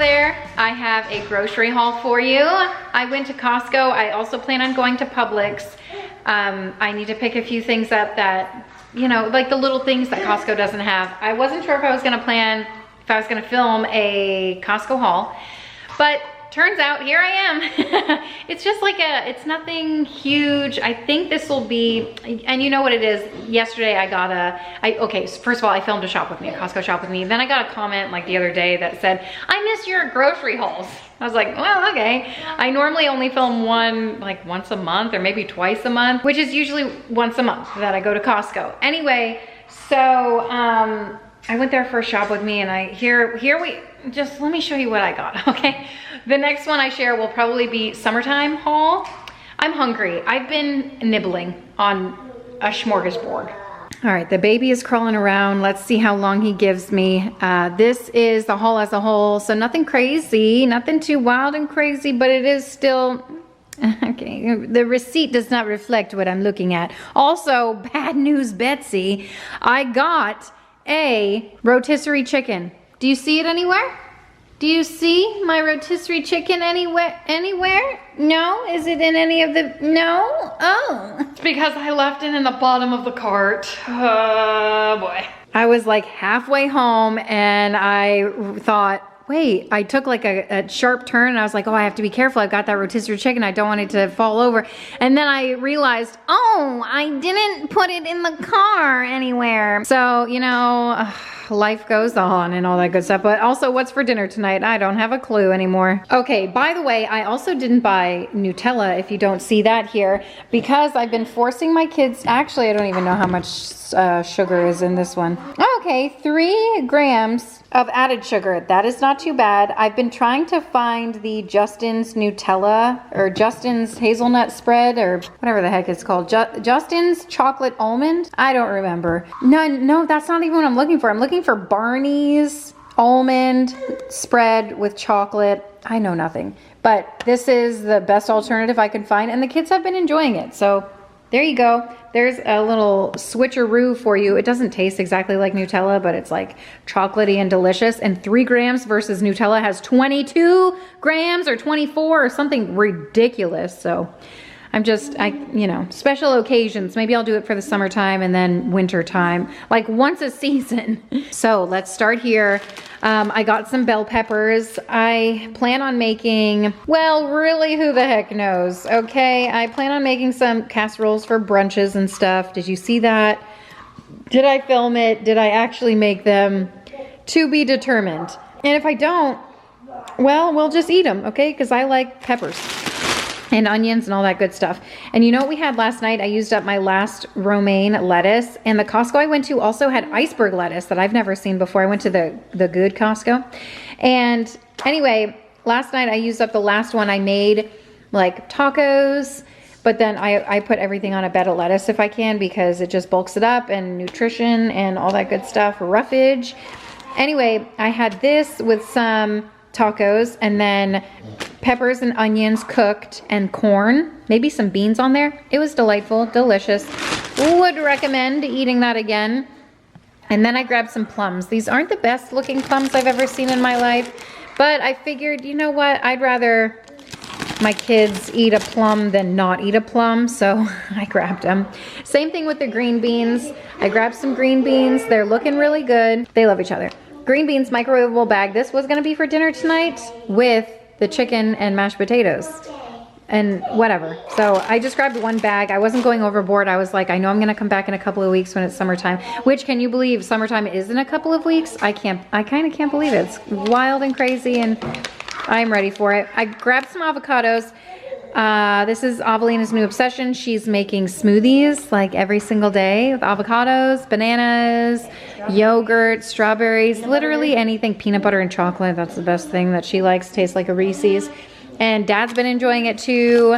there, I have a grocery haul for you. I went to Costco. I also plan on going to Publix. I need to pick a few things up that, you know, like the little things that Costco doesn't have. I wasn't sure if I was gonna film a Costco haul, but turns out here I am. It's just like it's nothing huge. I think this will be, and you know what it is. Yesterday okay, so first of all, I filmed a shop with me, a Costco shop with me. Then I got a comment like the other day that said, I miss your grocery hauls. I was like, well, okay. I normally only film one like once a month or maybe twice a month, which is usually once a month that I go to Costco. Anyway, so I went there for a shop with me, and just let me show you what I got, okay? The next one I share will probably be summertime haul. I'm hungry. I've been nibbling on a smorgasbord. All right, the baby is crawling around. Let's see how long he gives me. This is the haul as a whole, so nothing crazy, nothing too wild and crazy, but it is still, okay, the receipt does not reflect what I'm looking at. Also, bad news, Betsy. I got a rotisserie chicken. Do you see it anywhere? Do you see my rotisserie chicken anywhere? No? Is it in any of the, no? Oh. It's because I left it in the bottom of the cart. Oh boy. I was like halfway home and I thought, wait, I took like a sharp turn and I was like, oh, I have to be careful. I've got that rotisserie chicken. I don't want it to fall over. And then I realized, oh, I didn't put it in the car anywhere. So, you know, life goes on and all that good stuff. But also, what's for dinner tonight? I don't have a clue anymore. Okay, by the way, I also didn't buy Nutella, if you don't see that here, because I've been forcing my kids. Actually, I don't even know how much sugar is in this one. Okay, 3 grams of added sugar. That is not too bad. I've been trying to find the Justin's Nutella or Justin's hazelnut spread or whatever the heck it's called. Justin's chocolate almond? I don't remember. No, that's not even what I'm looking for. I'm looking for Barney's almond spread with chocolate. I know nothing. But this is the best alternative I could find, and the kids have been enjoying it. So there you go. There's a little switcheroo for you. It doesn't taste exactly like Nutella, but it's like chocolatey and delicious. And 3 grams versus Nutella has 22 grams or 24 or something ridiculous. So you know, special occasions. Maybe I'll do it for the summertime and then winter time, like once a season. So let's start here. I got some bell peppers. I plan on making, well, really, who the heck knows? Okay, I plan on making some casseroles for brunches and stuff. Did you see that? Did I film it? Did I actually make them? To be determined. And if I don't, well, we'll just eat them, okay? Because I like peppers and onions and all that good stuff. And you know what we had last night? I used up my last romaine lettuce, and the Costco I went to also had iceberg lettuce that I've never seen before. I went to the good Costco. And anyway, last night I used up the last one. I made like tacos, but then I put everything on a bed of lettuce if I can, because it just bulks it up, and nutrition and all that good stuff, roughage. Anyway, I had this with some tacos, and then peppers and onions cooked, and corn, maybe some beans on there. It was delightful, delicious. Would recommend eating that again. And then I grabbed some plums. These aren't the best looking plums I've ever seen in my life, but I figured, you know what, I'd rather my kids eat a plum than not eat a plum, so I grabbed them. Same thing with the green beans. I grabbed some green beans. They're looking really good. They love each other. Green beans, microwavable bag. This was gonna be for dinner tonight with the chicken and mashed potatoes and whatever. So I just grabbed 1 bag. I wasn't going overboard. I was like, I know I'm gonna come back in a couple of weeks when it's summertime, which, can you believe summertime is in a couple of weeks? I kind of can't believe it. It's wild and crazy, and I'm ready for it. I grabbed some avocados. This is Avelina's new obsession. She's making smoothies like every single day with avocados, bananas, yogurt, strawberries, literally anything, peanut butter and chocolate. That's the best thing that she likes. Tastes like a Reese's. And Dad's been enjoying it too.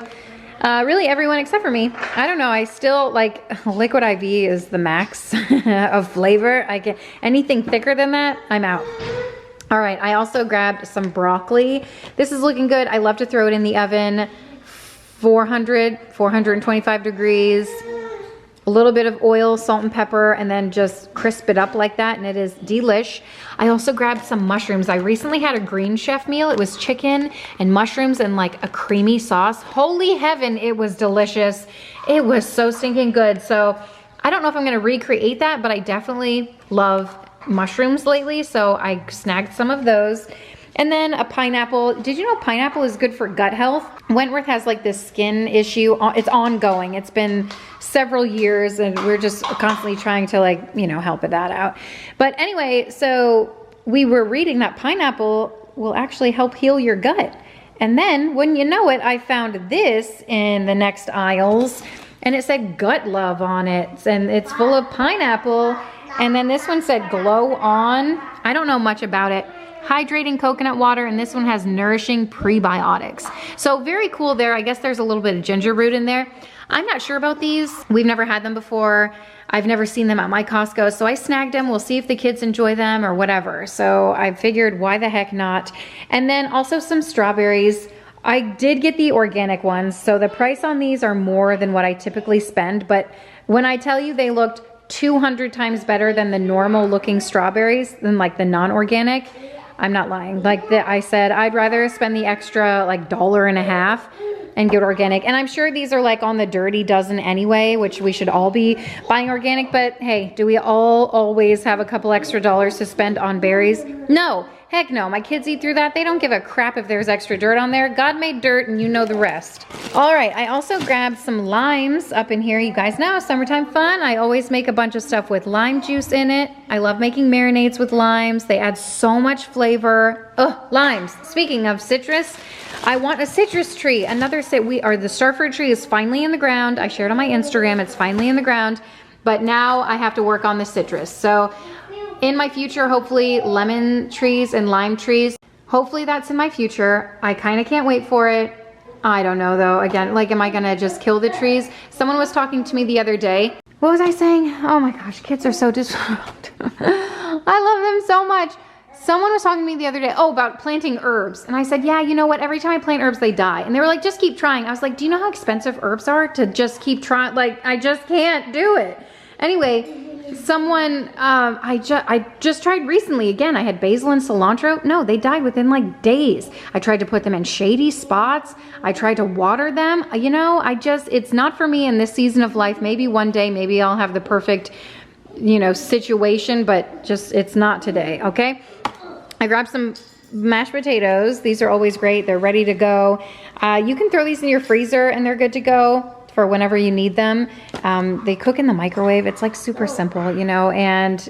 Really everyone except for me. I don't know, I still like liquid IV is the max of flavor. I get anything thicker than that, I'm out. All right, I also grabbed some broccoli. This is looking good. I love to throw it in the oven, 425 degrees. a little bit of oil, salt and pepper, and then just crisp it up like that, and it is delish. I also grabbed some mushrooms. I recently had a Green Chef meal. It was chicken and mushrooms and like a creamy sauce. Holy heaven, it was delicious. It was so stinking good. So I don't know if I'm gonna recreate that, but I definitely love mushrooms lately, so I snagged some of those. And then a pineapple. Did you know pineapple is good for gut health? Wentworth has like this skin issue. It's ongoing. It's been several years and we're just constantly trying to like, you know, help that out. But anyway, so we were reading that pineapple will actually help heal your gut. And then when you know it, I found this in the next aisles and it said gut love on it. And it's full of pineapple. And then this one said glow on. I don't know much about it. Hydrating coconut water, and this one has nourishing prebiotics. So very cool there. I guess there's a little bit of ginger root in there. I'm not sure about these. We've never had them before. I've never seen them at my Costco, so I snagged them. We'll see if the kids enjoy them or whatever. So I figured, why the heck not? And then also some strawberries. I did get the organic ones, so the price on these are more than what I typically spend, but when I tell you they looked 200 times better than the normal looking strawberries, than like the non-organic, I'm not lying. Like I said, I'd rather spend the extra like $1.50 and get organic. And I'm sure these are like on the dirty dozen anyway, which we should all be buying organic. But hey, do we all always have a couple extra dollars to spend on berries? No. Heck no, my kids eat through that. They don't give a crap if there's extra dirt on there. God made dirt and you know the rest. All right, I also grabbed some limes up in here. You guys know, summertime fun. I always make a bunch of stuff with lime juice in it. I love making marinades with limes. They add so much flavor. Ugh, limes. Speaking of citrus, I want a citrus tree. The starfruit tree is finally in the ground. I shared on my Instagram, it's finally in the ground. But now I have to work on the citrus. So in my future, hopefully lemon trees and lime trees. Hopefully that's in my future. I kind of can't wait for it. I don't know though. Again, like, am I gonna just kill the trees? Someone was talking to me the other day. What was I saying? Oh my gosh, kids are so disruptive. I love them so much. Someone was talking to me the other day, about planting herbs. And I said, yeah, you know what? Every time I plant herbs, they die. And they were like, just keep trying. I was like, do you know how expensive herbs are to just keep trying? Like, I just can't do it. Anyway, someone, I just tried recently. Again, I had basil and cilantro. No, they died within like days. I tried to put them in shady spots. I tried to water them. You know, it's not for me in this season of life. Maybe one day, maybe I'll have the perfect, you know, situation, but just, it's not today, okay? I grabbed some mashed potatoes. These are always great. They're ready to go. You can throw these in your freezer and they're good to go for whenever you need them. They cook in the microwave. It's like super simple, you know, and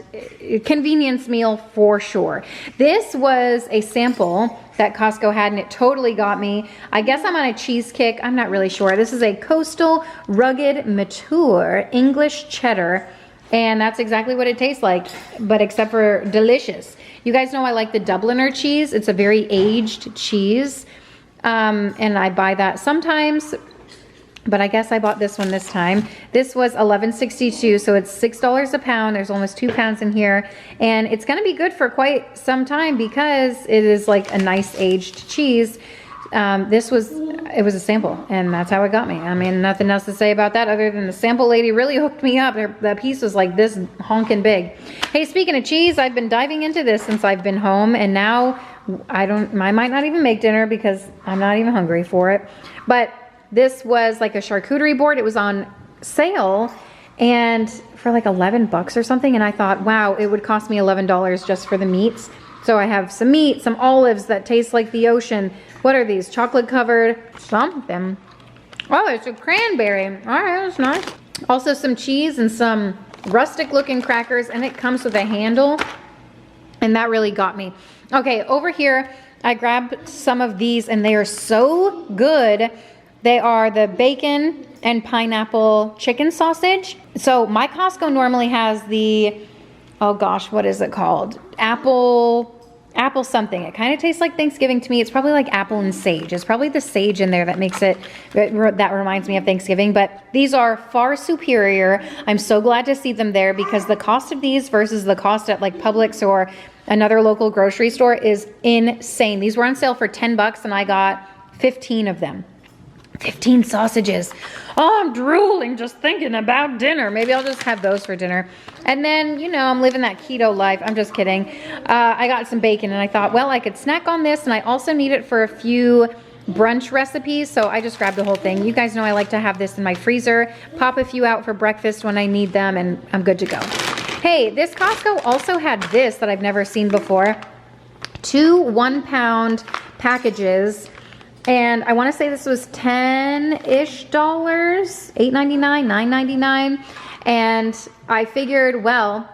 convenience meal for sure. This was a sample that Costco had and it totally got me. I guess I'm on a cheese kick. I'm not really sure. This is a coastal, rugged, mature English cheddar. And that's exactly what it tastes like, but except for delicious. You guys know I like the Dubliner cheese. It's a very aged cheese. And I buy that sometimes, but I guess I bought this one this time. This was $11.62, so it's $6 a pound. There's almost 2 pounds in here. And it's gonna be good for quite some time because it is like a nice aged cheese. It was a sample and that's how it got me. I mean, nothing else to say about that other than the sample lady really hooked me up. The piece was like this honking big. Hey, speaking of cheese, I've been diving into this since I've been home and now I might not even make dinner because I'm not even hungry for it. But this was like a charcuterie board. It was on sale and for like 11 bucks or something. And I thought, wow, it would cost me $11 just for the meats. So I have some meat, some olives that taste like the ocean. What are these? Chocolate covered something. Oh, it's a cranberry. All right, that's nice. Also some cheese and some rustic looking crackers and it comes with a handle and that really got me. Okay, over here, I grabbed some of these and they are so good. They are the bacon and pineapple chicken sausage. So my Costco normally has the, oh gosh, what is it called? Apple something. It kind of tastes like Thanksgiving to me. It's probably like apple and sage. It's probably the sage in there that makes it, that reminds me of Thanksgiving. But these are far superior. I'm so glad to see them there because the cost of these versus the cost at like Publix or another local grocery store is insane. These were on sale for 10 bucks and I got 15 of them. 15 sausages. Oh, I'm drooling just thinking about dinner. Maybe I'll just have those for dinner. And then, you know, I'm living that keto life. I'm just kidding. I got some bacon and I thought, well, I could snack on this, and I also need it for a few brunch recipes, so I just grabbed the whole thing. You guys know I like to have this in my freezer, pop a few out for breakfast when I need them, and I'm good to go. Hey, this Costco also had this that I've never seen before. 2 1-pound packages, and I want to say this was $10-ish, $8.99, $9.99, and I figured, well,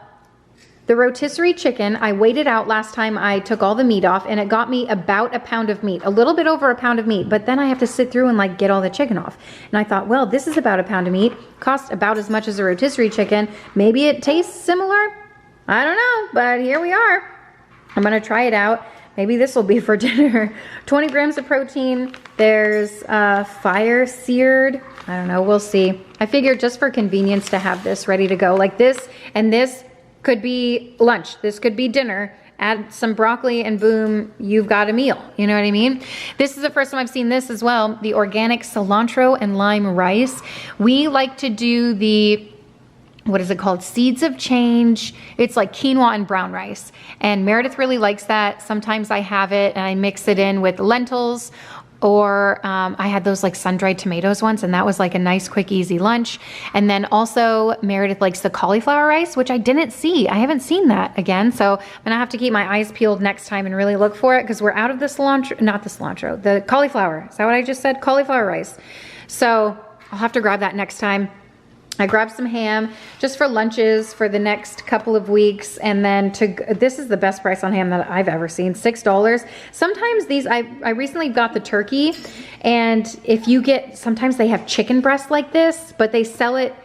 the rotisserie chicken, I weighed it out last time I took all the meat off, and it got me about a pound of meat, a little bit over a pound of meat, but then I have to sit through and like get all the chicken off. And I thought, well, this is about a pound of meat, cost about as much as a rotisserie chicken. Maybe it tastes similar. I don't know, but here we are. I'm gonna try it out. Maybe this will be for dinner. 20 grams of protein. There's fire seared. I don't know, we'll see. I figured just for convenience to have this ready to go. Like this and this could be lunch. This could be dinner. Add some broccoli and boom, you've got a meal. You know what I mean? This is the first time I've seen this as well. The organic cilantro and lime rice. We like to do the, what is it called? Seeds of Change. It's like quinoa and brown rice. And Meredith really likes that. Sometimes I have it and I mix it in with lentils, or I had those like sun-dried tomatoes once, and that was like a nice, quick, easy lunch. And then also Meredith likes the cauliflower rice, which I didn't see. I haven't seen that again. So I'm gonna have to keep my eyes peeled next time and really look for it, because we're out of the cilantro, not the cilantro, the cauliflower. Is that what I just said? Cauliflower rice. So I'll have to grab that next time. I grabbed some ham just for lunches for the next couple of weeks, and then this is the best price on ham that I've ever seen, $6. Sometimes these, I recently got the turkey, and if you get, sometimes they have chicken breast like this, but they sell it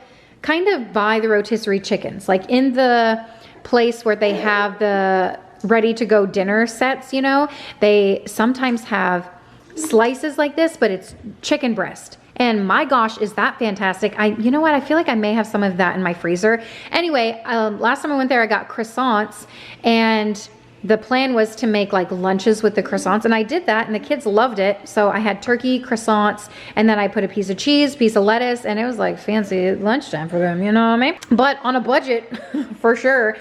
kind of by the rotisserie chickens, like in the place where they have the ready to go dinner sets, you know, they sometimes have slices like this, but it's chicken breast. And my gosh, is that fantastic. You know what? I feel like I may have some of that in my freezer. Anyway, last time I went there, I got croissants, and the plan was to make like lunches with the croissants, and I did that, and the kids loved it. So I had turkey, croissants, and then I put a piece of cheese, piece of lettuce, and it was like fancy lunchtime for them, you know what I mean? But on a budget, for sure.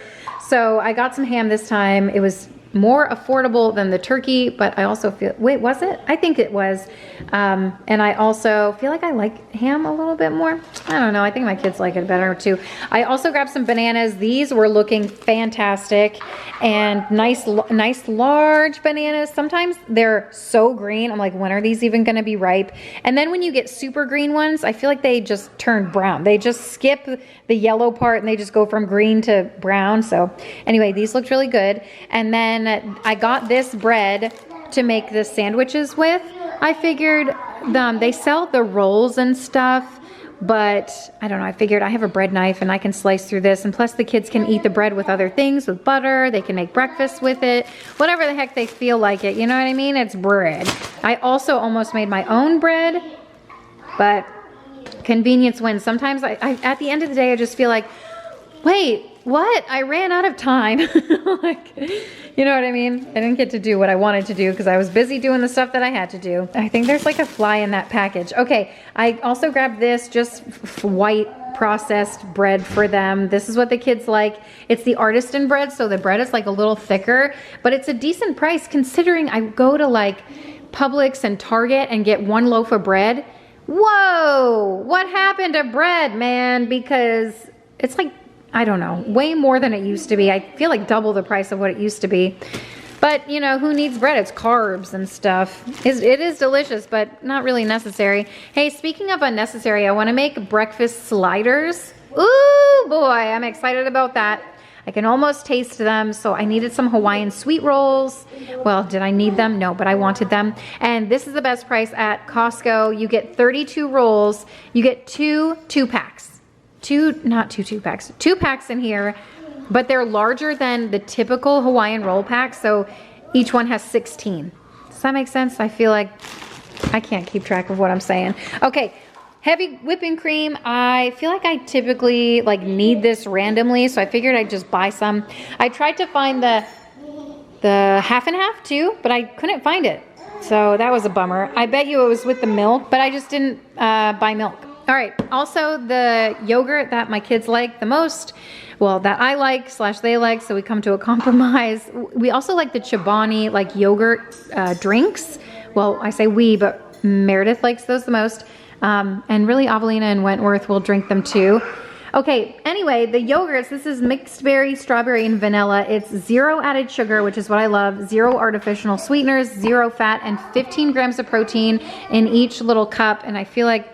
So I got some ham this time. It was more affordable than the turkey, but I also feel, wait, was it? I think it was. And I also feel like I like ham a little bit more. I don't know. I think my kids like it better too. I also grabbed some bananas. These were looking fantastic, and nice large bananas. Sometimes they're so green. I'm like, when are these even going to be ripe? And then when you get super green ones, I feel like they just turn brown. They just skip the yellow part and they just go from green to brown. So anyway, these looked really good. And then I got this bread to make the sandwiches with. I figured they sell the rolls and stuff, but I don't know, I figured I have a bread knife and I can slice through this, and plus the kids can eat the bread with other things, with butter. They can make breakfast with it, whatever the heck they feel like it, you know what I mean? It's bread. I also almost made my own bread, but convenience wins. Sometimes I at the end of the day, I just feel like, wait, what? I ran out of time. Like, you know what I mean? I didn't get to do what I wanted to do because I was busy doing the stuff that I had to do. I think there's like a fly in that package. Okay, I also grabbed this, just white processed bread for them. This is what the kids like. It's the artisan bread, so the bread is like a little thicker, but it's a decent price considering I go to like Publix and Target and get one loaf of bread. Whoa, what happened to bread, man? Because it's like, I don't know, way more than it used to be. I feel like double the price of what it used to be. But, you know, who needs bread? It's carbs and stuff. It is delicious, but not really necessary. Hey, speaking of unnecessary, I want to make breakfast sliders. Ooh, boy, I'm excited about that. I can almost taste them, so I needed some Hawaiian sweet rolls. Well, did I need them? No, but I wanted them. And this is the best price at Costco. You get 32 rolls. You get two packs. Two packs in here, but they're larger than the typical Hawaiian roll pack, so each one has 16. Does that make sense? I feel like I can't keep track of what I'm saying. Okay, heavy whipping cream. I feel like I typically like need this randomly, so I figured I'd just buy some. I tried to find the half and half too, but I couldn't find it. So that was a bummer. I bet you it was with the milk, but I just didn't buy milk. All right, also the yogurt that my kids like the most, well, that I like / they like, so we come to a compromise. We also like the Chobani like yogurt drinks. Well, I say we, but Meredith likes those the most. And really Avelina and Wentworth will drink them too. Okay, anyway, the yogurts, this is mixed berry, strawberry, and vanilla. It's 0 added sugar, which is what I love, 0 artificial sweeteners, 0 fat, and 15 grams of protein in each little cup. And I feel like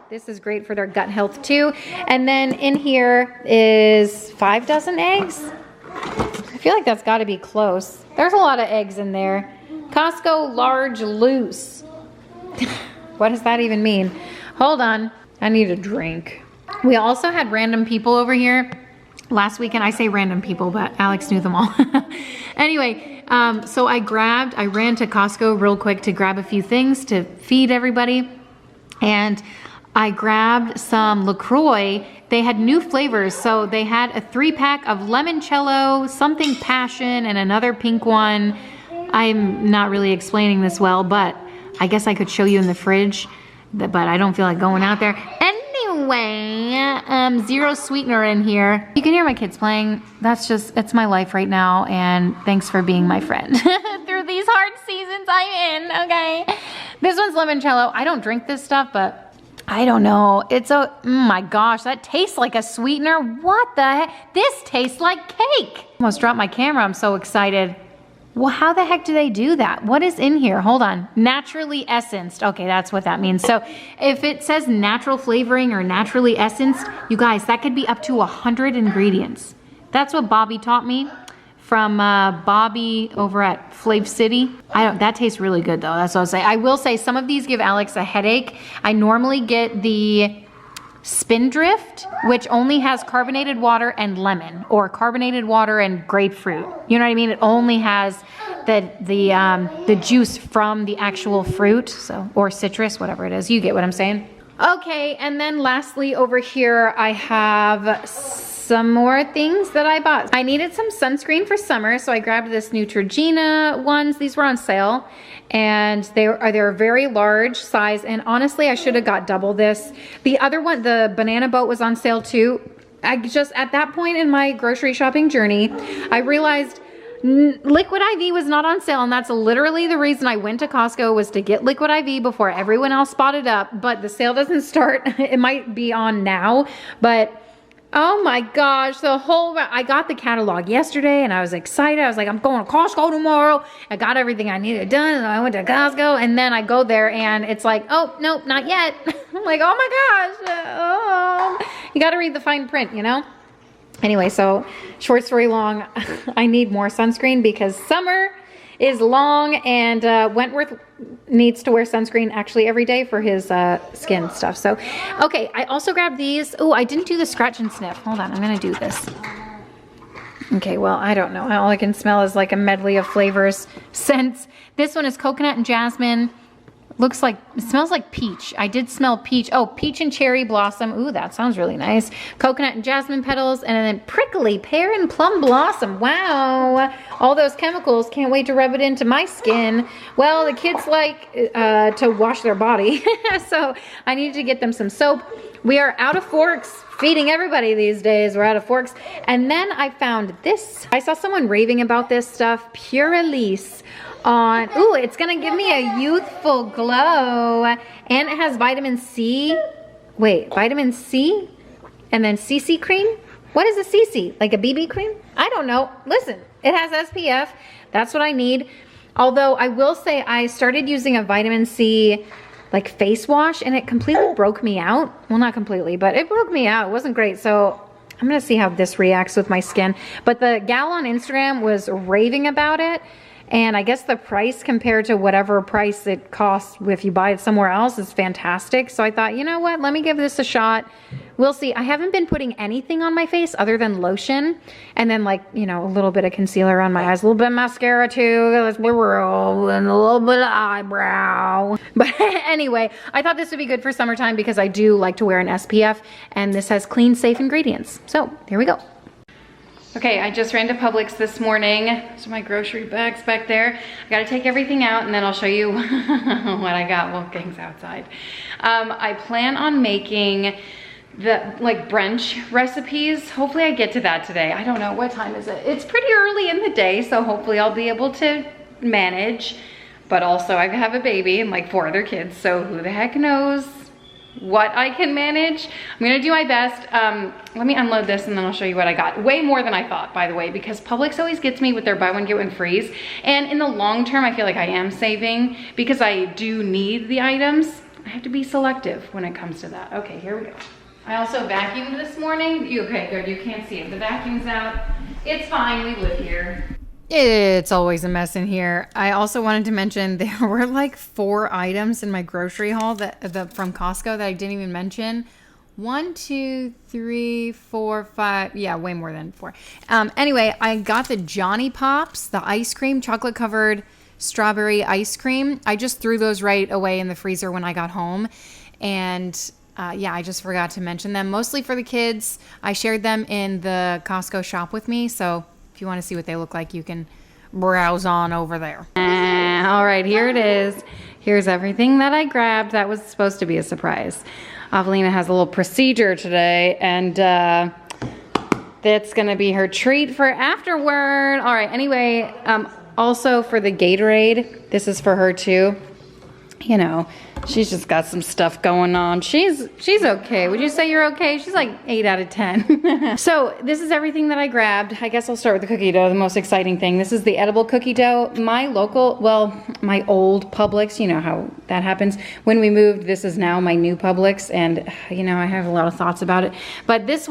this is great for their gut health too. And then in here is 5 dozen eggs. I feel like that's gotta be close. There's a lot of eggs in there. Costco large loose. What does that even mean? Hold on, I need a drink. We also had random people over here last weekend. I say random people, but Alex knew them all. Anyway, so I ran to Costco real quick to grab a few things to feed everybody. And I grabbed some LaCroix. They had new flavors. So they had a 3-pack of limoncello, something passion, and another pink one. I'm not really explaining this well, but I guess I could show you in the fridge, but I don't feel like going out there. Anyway, 0 sweetener in here. You can hear my kids playing. It's my life right now, and thanks for being my friend through these hard seasons I'm in, okay? This one's limoncello. I don't drink this stuff, but I don't know. Oh my gosh, that tastes like a sweetener. What the heck? This tastes like cake. Almost dropped my camera, I'm so excited. Well, how the heck do they do that? What is in here? Hold on. Naturally essenced. Okay, that's what that means. So if it says natural flavoring or naturally essenced, you guys, that could be up to 100 ingredients. That's what Bobby taught me from Bobby over at Flav City. That tastes really good though. That's what I'll say. I will say some of these give Alex a headache. I normally get the Spindrift, which only has carbonated water and lemon, or carbonated water and grapefruit. You know what I mean? It only has the juice from the actual fruit, so, or citrus, whatever it is. You get what I'm saying? Okay, and then lastly over here I have some more things that I bought. I needed some sunscreen for summer, so I grabbed this Neutrogena ones. These were on sale, and they're very large size, and honestly I should have got double this. The other one, the banana boat, was on sale too. At that point in my grocery shopping journey, I realized Liquid IV was not on sale, and that's literally the reason I went to Costco, was to get Liquid IV before everyone else spotted up. But the sale doesn't start. It might be on now, but oh my gosh, I got the catalog yesterday and I was excited. I was like, I'm going to Costco tomorrow. I got everything I needed done, and I went to Costco, and then I go there and it's like, oh, nope, not yet. I'm like, oh my gosh. You got to read the fine print, you know? Anyway, so short story long, I need more sunscreen because summer is long, and Wentworth needs to wear sunscreen actually every day for his skin stuff. So, okay, I also grabbed these. Oh, I didn't do the scratch and sniff. Hold on, I'm gonna do this. Okay, well, I don't know. All I can smell is like a medley of flavors, scents. This one is coconut and jasmine. It smells like peach. I did smell peach. Oh, peach and cherry blossom. Ooh, that sounds really nice. Coconut and jasmine petals, and then prickly pear and plum blossom. Wow. All those chemicals. Can't wait to rub it into my skin. Well, the kids like to wash their body, so I needed to get them some soap. We are out of forks. Feeding everybody these days. We're out of forks. And then I found this. I saw someone raving about this stuff. Pure Elise. Ooh, it's gonna give me a youthful glow, and it has vitamin C. Wait, vitamin C, and then CC cream. What is a CC? Like a BB cream? I don't know. Listen, it has SPF. That's what I need. Although I will say I started using a vitamin C like face wash, and it completely broke me out. Well, not completely, but it broke me out. It wasn't great. So I'm gonna see how this reacts with my skin. But the gal on Instagram was raving about it. And I guess the price compared to whatever price it costs if you buy it somewhere else is fantastic. So I thought, you know what, let me give this a shot. We'll see. I haven't been putting anything on my face other than lotion. And then, like, you know, a little bit of concealer on my eyes, a little bit of mascara too, and a little bit of eyebrow. But anyway, I thought this would be good for summertime because I do like to wear an SPF. And this has clean, safe ingredients. So here we go. Okay, I just ran to Publix this morning. So my grocery bag's back there. I gotta take everything out and then I'll show you what I got while Gang's outside. I plan on making the brunch recipes. Hopefully I get to that today. I don't know, what time is it? It's pretty early in the day, so hopefully I'll be able to manage. But also I have a baby and like 4 other kids, so who the heck knows what I can manage. I'm gonna do my best. Let me unload this and then I'll show you what I got. Way more than I thought, by the way, because Publix always gets me with their buy one get one frees. And in the long term, I feel like I am saving because I do need the items. I have to be selective when it comes to that. Okay, here we go. I also vacuumed this morning. Okay, good, you can't see it. The vacuum's out. It's fine, we live here. It's always a mess in here. I also wanted to mention there were like 4 items in my grocery haul from Costco that I didn't even mention. 1, 2, 3, 4, 5. Yeah, way more than 4. Anyway, I got the Johnny Pops, the ice cream, chocolate covered strawberry ice cream. I just threw those right away in the freezer when I got home. And yeah, I just forgot to mention them. Mostly for the kids. I shared them in the Costco shop with me. So if you want to see what they look like, you can browse on over there. All right, here it is. Here's everything that I grabbed. That was supposed to be a surprise. Avelina has a little procedure today, and that's gonna be her treat for afterward. All right, anyway, also for the Gatorade, this is for her too. You know, she's just got some stuff going on. She's okay. Would you say you're okay? She's like 8 out of 10. So this is everything that I grabbed. I guess I'll start with the cookie dough, the most exciting thing. This is the edible cookie dough. My old Publix, you know how that happens. When we moved, this is now my new Publix, and you know, I have a lot of thoughts about it. But this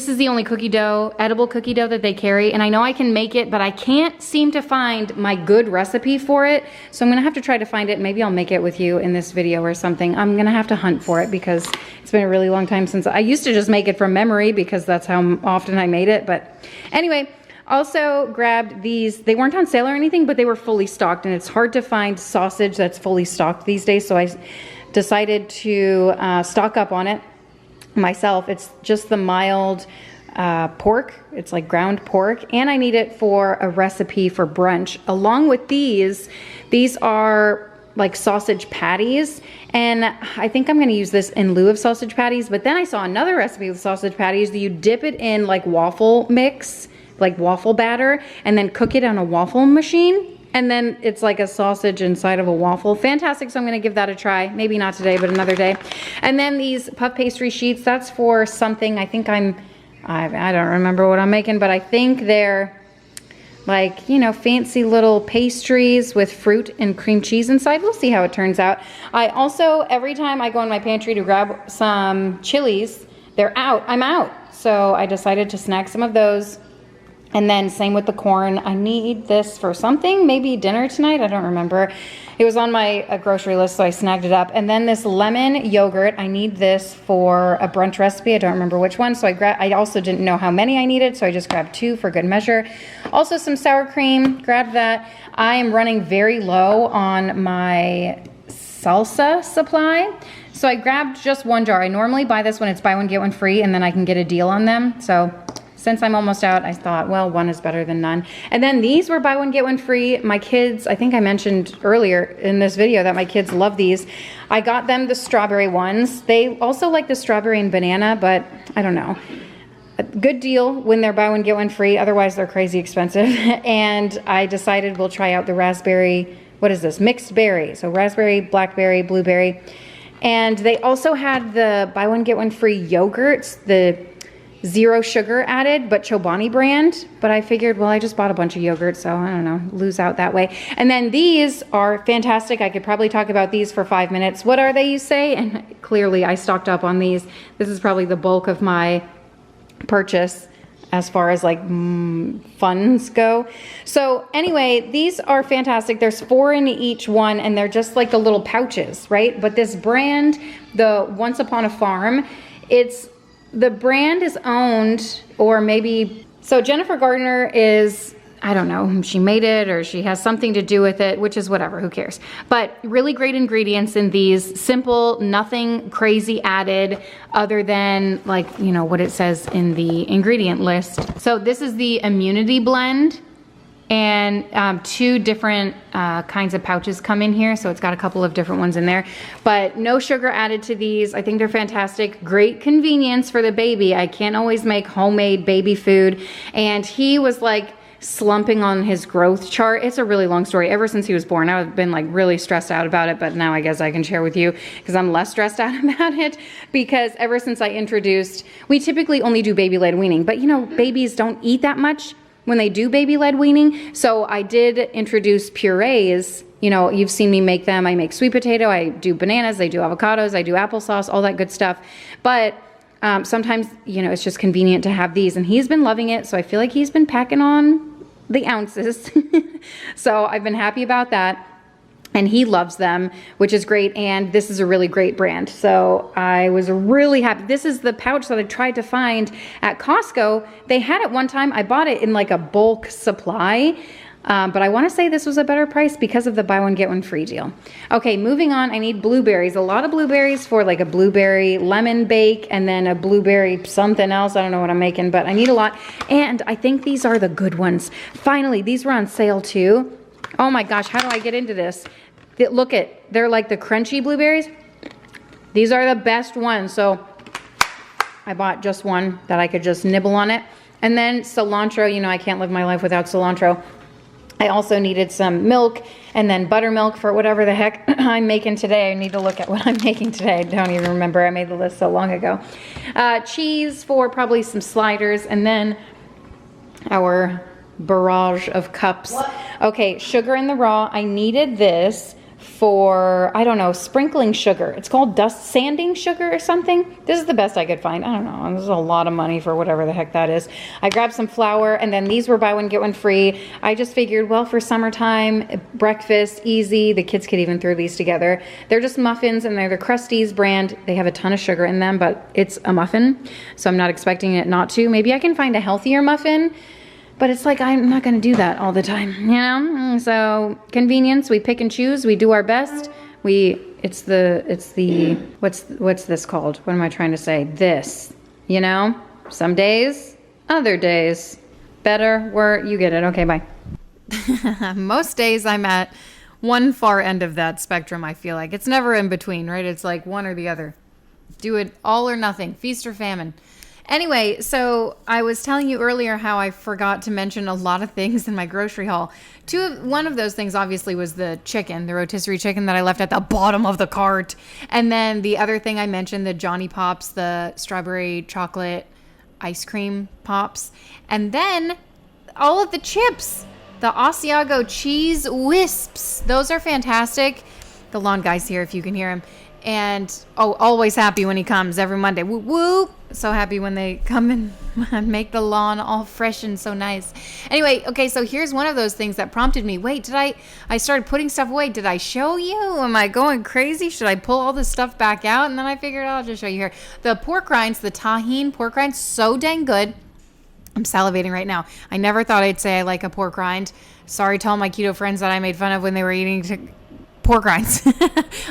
is the only cookie dough, edible cookie dough that they carry, and I know I can make it, but I can't seem to find my good recipe for it, so I'm gonna have to try to find it. Maybe I'll make it with you in this video or something. I'm gonna have to hunt for it because it's been a really long time since I used to just make it from memory because that's how often I made it. But anyway, also grabbed these. They weren't on sale or anything, but they were fully stocked, and it's hard to find sausage that's fully stocked these days, so I decided to stock up on it myself. It's just the mild pork. It's like ground pork, and I need it for a recipe for brunch. Along with these are like sausage patties, and I think I'm gonna use this in lieu of sausage patties. But then I saw another recipe with sausage patties that you dip it in like waffle mix, like waffle batter, and then cook it on a waffle machine. And then it's like a sausage inside of a waffle. Fantastic, so I'm gonna give that a try. Maybe not today, but another day. And then these puff pastry sheets, that's for something. I think I don't remember what I'm making, but I think they're like, you know, fancy little pastries with fruit and cream cheese inside. We'll see how it turns out. I also, every time I go in my pantry to grab some chilies, they're out, I'm out. So I decided to snag some of those. And then same with the corn. I need this for something, maybe dinner tonight, I don't remember. It was on my grocery list, so I snagged it up. And then this lemon yogurt, I need this for a brunch recipe. I don't remember which one, so I also didn't know how many I needed, so I just grabbed 2 for good measure. Also some sour cream, grabbed that. I am running very low on my salsa supply, so I grabbed just 1 jar. I normally buy this when it's buy one, get one free, and then I can get a deal on them. So since I'm almost out, I thought, well, 1 is better than none. And then these were buy one, get one free. My kids, I think I mentioned earlier in this video that my kids love these. I got them the strawberry ones. They also like the strawberry and banana, but I don't know. A good deal when they're buy one, get one free. Otherwise, they're crazy expensive. And I decided we'll try out the raspberry, what is this? Mixed berry. So raspberry, blackberry, blueberry. And they also had the buy one, get one free yogurts, the 0 sugar added, but Chobani brand. But I figured, well, I just bought a bunch of yogurt, so I don't know, lose out that way. And then these are fantastic. I could probably talk about these for 5 minutes. What are they, you say? And clearly I stocked up on these. This is probably the bulk of my purchase as far as like funds go. So anyway, these are fantastic. There's 4 in each one, and they're just like the little pouches, right? But this brand, the Once Upon a Farm, the brand is owned, or maybe, so Jennifer Gardner is I don't know, she made it or she has something to do with it, which is whatever, who cares. But really great ingredients in these, simple, nothing crazy added other than like, you know, what it says in the ingredient list. So this is the immunity blend, and 2 different kinds of pouches come in here. So it's got a couple of different ones in there, but no sugar added to these. I think they're fantastic. Great convenience for the baby. I can't always make homemade baby food. And he was like slumping on his growth chart. It's a really long story. Ever since he was born, I've been like really stressed out about it, but now I guess I can share with you because I'm less stressed out about it, because ever since I introduced, we typically only do baby-led weaning, but you know, babies don't eat that much when they do baby-led weaning. So I did introduce purees. You know, you've seen me make them. I make sweet potato, I do bananas, I do avocados, I do applesauce, all that good stuff. But sometimes, you know, it's just convenient to have these, and he's been loving it. So I feel like he's been packing on the ounces. So I've been happy about that. And he loves them, which is great. And this is a really great brand. So I was really happy. This is the pouch that I tried to find at Costco. They had it one time. I bought it in like a bulk supply. But I want to say this was a better price because of the buy one, get one free deal. Okay, moving on. I need blueberries. A lot of blueberries for like a blueberry lemon bake and then a blueberry something else. I don't know what I'm making, but I need a lot. And I think these are the good ones. Finally, these were on sale too. Oh my gosh, how do I get into this? Look at, they're like the crunchy blueberries. These are the best ones. So I bought just one that I could just nibble on it. And then cilantro, you know, I can't live my life without cilantro. I also needed some milk and then buttermilk for whatever the heck I'm making today. I need to look at what I'm making today. I don't even remember. I made the list so long ago. Cheese for probably some sliders, and then our barrage of cups. What? Okay, sugar in the raw. I needed this for, I don't know, sprinkling sugar. It's called dust sanding sugar or something. This is the best I could find. I don't know. This is a lot of money for whatever the heck that is. I grabbed some flour, and then these were buy one, get one free. I just figured, well, for summertime, breakfast, easy. The kids could even throw these together. They're just muffins, and they're the Krusteaz brand. They have a ton of sugar in them, but it's a muffin, so I'm not expecting it not to. Maybe I can find a healthier muffin. But it's like, I'm not going to do that all the time, you know? So convenience, we pick and choose, we do our best. It's the, what's this called? What am I trying to say? This, you know? Some days, other days. Better, you get it. Okay, bye. Most days I'm at one far end of that spectrum, I feel like. It's never in between, right? It's like one or the other. Do it all or nothing, feast or famine. Anyway, so I was telling you earlier how I forgot to mention a lot of things in my grocery haul. One of those things obviously was the chicken, the rotisserie chicken that I left at the bottom of the cart. And then the other thing I mentioned, the Johnny Pops, the strawberry chocolate ice cream pops. And then all of the chips, the Asiago cheese wisps. Those are fantastic. The lawn guy's here if you can hear him. And, always happy when he comes every Monday. Woo woo! So happy when they come and make the lawn all fresh and so nice. Anyway, okay, so here's one of those things that prompted me. Wait, I started putting stuff away. Did I show you? Am I going crazy? Should I pull all this stuff back out? And then I figured I'll just show you here. The pork rinds, the tahine pork rinds, so dang good. I'm salivating right now. I never thought I'd say I like a pork rind. Sorry to all my keto friends that I made fun of when they were eating pork rinds.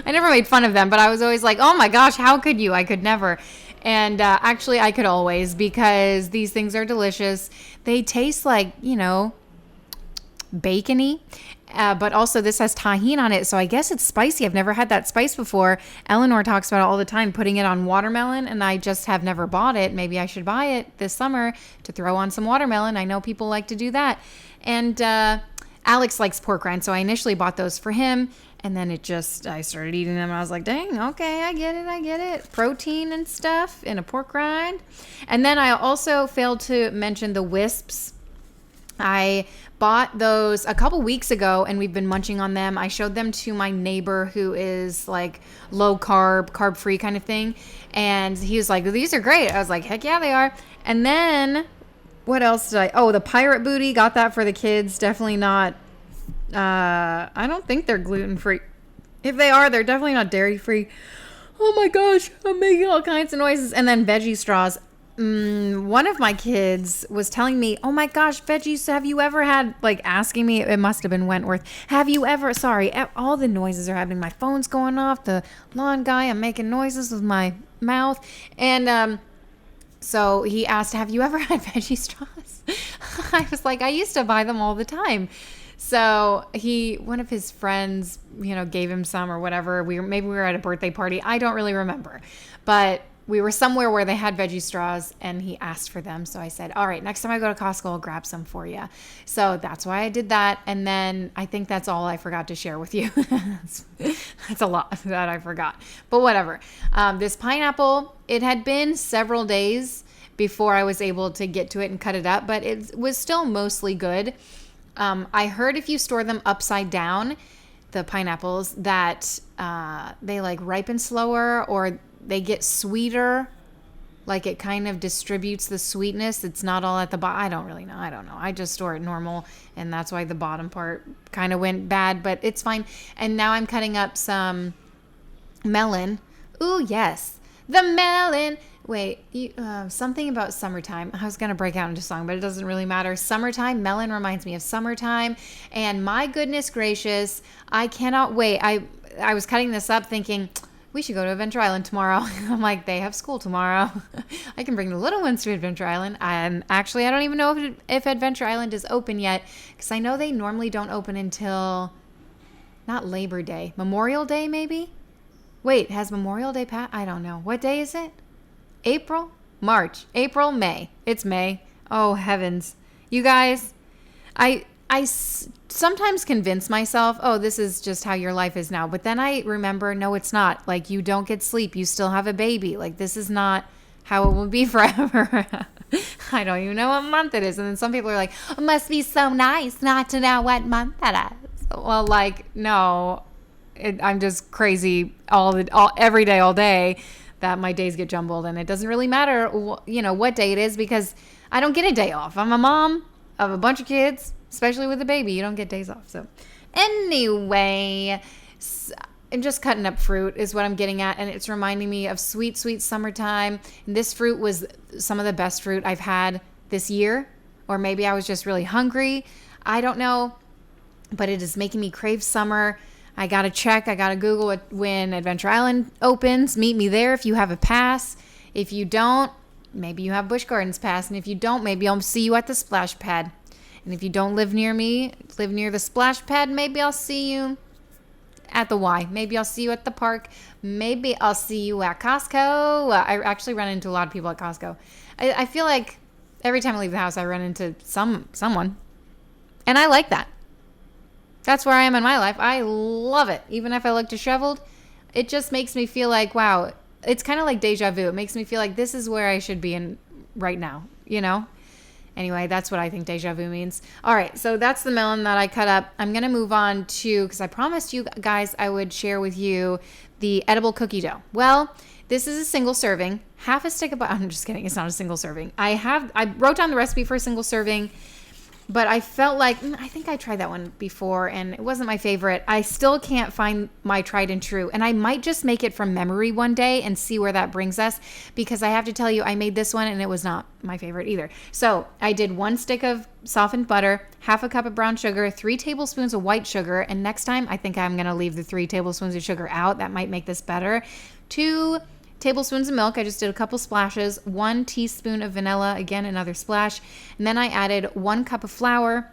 I never made fun of them, but I was always like, oh my gosh, how could you? I could never. And actually, I could always, because these things are delicious. They taste like, you know, bacony, but also this has tahine on it, so I guess it's spicy. I've never had that spice before. Eleanor talks about it all the time, putting it on watermelon, and I just have never bought it. Maybe I should buy it this summer to throw on some watermelon. I know people like to do that. And Alex likes pork rinds, so I initially bought those for him. And then I started eating them. And I was like, dang, okay, I get it. Protein and stuff in a pork rind. And then I also failed to mention the wisps. I bought those a couple weeks ago, and we've been munching on them. I showed them to my neighbor who is like low carb free kind of thing. And he was like, these are great. I was like, heck yeah, they are. And then what else did the pirate booty, got that for the kids. Definitely not. I don't think they're gluten-free. If they are, they're definitely not dairy-free. Oh my gosh, I'm making all kinds of noises. And then veggie straws. one of my kids was telling me, oh my gosh, veggies, have you ever had, like asking me, it must have been Wentworth, have you ever, sorry, all the noises are happening. My phone's going off, the lawn guy, I'm making noises with my mouth. And so he asked, have you ever had veggie straws? I was like, I used to buy them all the time. So one of his friends, gave him some or whatever. Maybe we were at a birthday party. I don't really remember, but we were somewhere where they had veggie straws and he asked for them. So I said, all right, next time I go to Costco, I'll grab some for you. So that's why I did that. And then I think that's all I forgot to share with you. That's a lot that I forgot, but whatever. This pineapple, it had been several days before I was able to get to it and cut it up, but it was still mostly good. I heard if you store them upside down, the pineapples, that they like ripen slower or they get sweeter. Like it kind of distributes the sweetness. It's not all at the bottom. I don't really know. I don't know. I just store it normal, and that's why the bottom part kind of went bad, but it's fine. And now I'm cutting up some melon. Ooh, yes. The melon. Wait, something about summertime. I was going to break out into song, but it doesn't really matter. Summertime, melon reminds me of summertime. And my goodness gracious, I cannot wait. I was cutting this up thinking, we should go to Adventure Island tomorrow. I'm like, they have school tomorrow. I can bring the little ones to Adventure Island. And actually, I don't even know if Adventure Island is open yet, because I know they normally don't open until, not Labor Day, Memorial Day maybe? Wait, has Memorial Day passed? I don't know. What day is it? April? March? April? May? It's May. Oh, heavens. You guys, I sometimes convince myself, oh, this is just how your life is now. But then I remember, no, it's not. Like, you don't get sleep. You still have a baby. Like, this is not how it will be forever. I don't even know what month it is. And then some people are like, it must be so nice not to know what month it is. Well, like, no, I'm just crazy every day, all day, that my days get jumbled. And it doesn't really matter, what day it is, because I don't get a day off. I'm a mom of a bunch of kids, especially with a baby. You don't get days off. So anyway, I'm just cutting up fruit is what I'm getting at. And it's reminding me of sweet, sweet summertime. And this fruit was some of the best fruit I've had this year. Or maybe I was just really hungry. I don't know. But it is making me crave summer. I got to check. I got to Google it when Adventure Island opens. Meet me there if you have a pass. If you don't, maybe you have Busch Gardens pass. And if you don't, maybe I'll see you at the splash pad. And if you don't live near me, live near the splash pad, maybe I'll see you at the Y. Maybe I'll see you at the park. Maybe I'll see you at Costco. I actually run into a lot of people at Costco. I feel like every time I leave the house, I run into someone. And I like that. That's where I am in my life. I love it. Even if I look disheveled, it just makes me feel like, wow, it's kind of like deja vu. It makes me feel like this is where I should be in right now, Anyway, that's what I think deja vu means. All right, so that's the melon that I cut up. I'm going to move on to, because I promised you guys I would share with you the edible cookie dough. Well, this is a single serving, half a stick of butter. I'm just kidding. It's not a single serving. I wrote down the recipe for a single serving, but I felt like, I think I tried that one before and it wasn't my favorite. I still can't find my tried and true. And I might just make it from memory one day and see where that brings us, because I have to tell you, I made this one and it was not my favorite either. So I did 1 stick of softened butter, half a cup of brown sugar, 3 tablespoons of white sugar. And next time, I think I'm going to leave the 3 tablespoons of sugar out. That might make this better. 2 tablespoons of milk. I just did a couple splashes. 1 teaspoon of vanilla. Again, another splash. And then I added 1 cup of flour,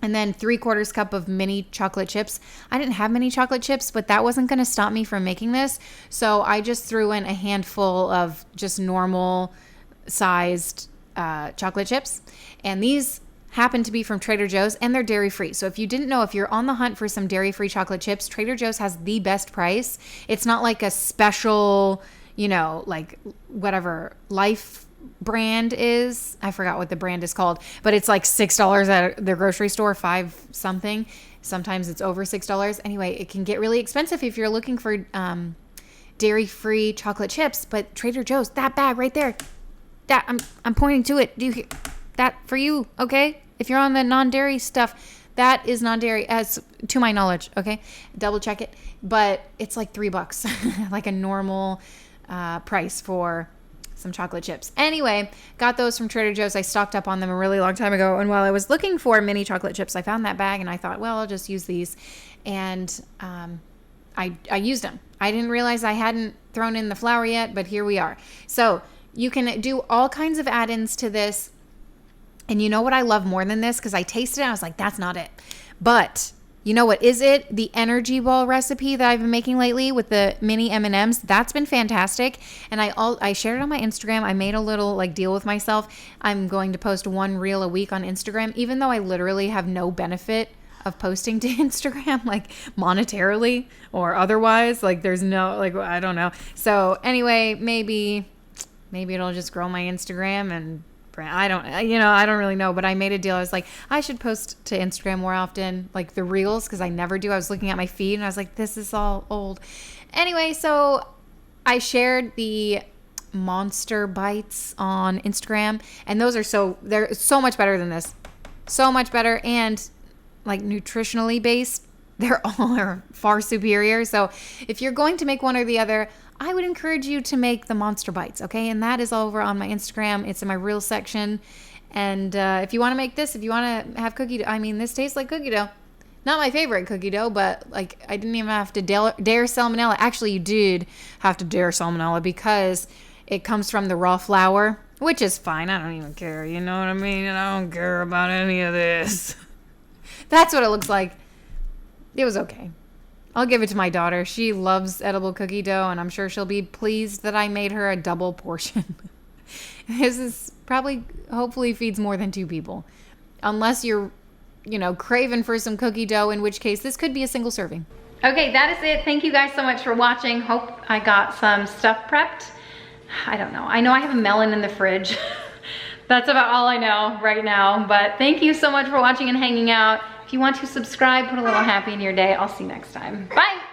and then 3/4 cup of mini chocolate chips. I didn't have mini chocolate chips, but that wasn't going to stop me from making this. So I just threw in a handful of just normal sized chocolate chips. And these happen to be from Trader Joe's, and they're dairy-free. So if you didn't know, if you're on the hunt for some dairy-free chocolate chips, Trader Joe's has the best price. It's not like a special, like whatever Life brand is. I forgot what the brand is called, but it's like $6 at the grocery store, 5 something. Sometimes it's over $6. Anyway, it can get really expensive if you're looking for dairy-free chocolate chips, but Trader Joe's, that bag right there, that I'm pointing to it. Do you hear that for you? Okay. If you're on the non-dairy stuff, that is non-dairy, as to my knowledge. Okay. Double check it, but it's like $3, like a normal price for some chocolate chips. Anyway, got those from Trader Joe's. I stocked up on them a really long time ago. And while I was looking for mini chocolate chips, I found that bag and I thought, well, I'll just use these. And I used them. I didn't realize I hadn't thrown in the flour yet, but here we are. So you can do all kinds of add-ins to this. And you know what I love more than this? Because I tasted it, I was like, that's not it. But you know what is it? The energy ball recipe that I've been making lately with the mini M&Ms. That's been fantastic. And I shared it on my Instagram. I made a little like deal with myself. I'm going to post 1 reel a week on Instagram, even though I literally have no benefit of posting to Instagram, like monetarily or otherwise. Like there's no, like, I don't know. So anyway, maybe it'll just grow my Instagram and I don't really know, but I made a deal. I was like, I should post to Instagram more often, like the reels, because I never do. I was looking at my feed and I was like, this is all old. Anyway, so I shared the Monster Bites on Instagram, and they're so much better than this. So much better, and like nutritionally based, they're all far superior. So if you're going to make one or the other, I would encourage you to make the Monster Bites, okay? And that is over on my Instagram. It's in my Reels section. And if you want to make this, if you want to have cookie dough, I mean, this tastes like cookie dough. Not my favorite cookie dough, but like I didn't even have to dare salmonella. Actually, you did have to dare salmonella because it comes from the raw flour, which is fine. I don't even care. You know what I mean? And I don't care about any of this. That's what it looks like. It was okay. I'll give it to my daughter. She loves edible cookie dough, and I'm sure she'll be pleased that I made her a double portion. This is probably, hopefully feeds more than 2 people. Unless you're, craving for some cookie dough, in which case this could be a single serving. Okay, that is it. Thank you guys so much for watching. Hope I got some stuff prepped. I don't know. I know I have a melon in the fridge. That's about all I know right now. But thank you so much for watching and hanging out. If you want to subscribe, put a little happy in your day. I'll see you next time. Bye.